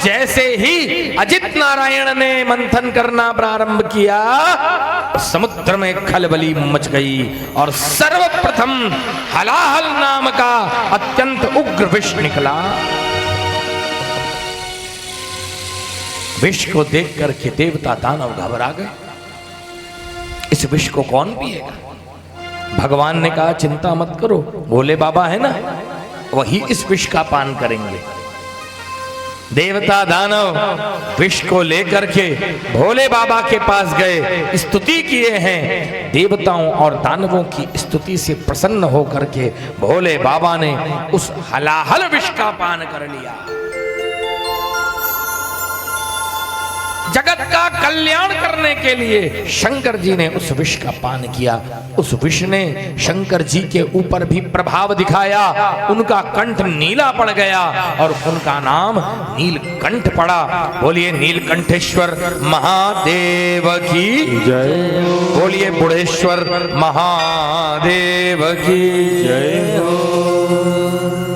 जैसे ही अजित नारायण ने मंथन करना प्रारंभ किया, समुद्र में खलबली मच गई और सर्वप्रथम हलाहल नाम का अत्यंत उग्र विष निकला। विष को देख करके देवता दानव घबरा गए। इस विष को कौन पिएगा? भगवान ने कहा चिंता मत करो, भोले बाबा है ना, वही इस विष का पान करेंगे। देवता दानव विष को लेकर के भोले बाबा के पास गए, स्तुति किए हैं। देवताओं और दानवों की स्तुति से प्रसन्न होकर के भोले बाबा ने उस हलाहल विष का पान कर लिया। जगत का कल्याण करने के लिए शंकर जी ने उस विष का पान किया। उस विष ने शंकर जी के ऊपर भी प्रभाव दिखाया, उनका कंठ नीला पड़ गया और उनका नाम नीलकंठ पड़ा। बोलिए नीलकंठेश्वर महादेव की जय, बोलिए बुढ़ेश्वर महादेव की जय।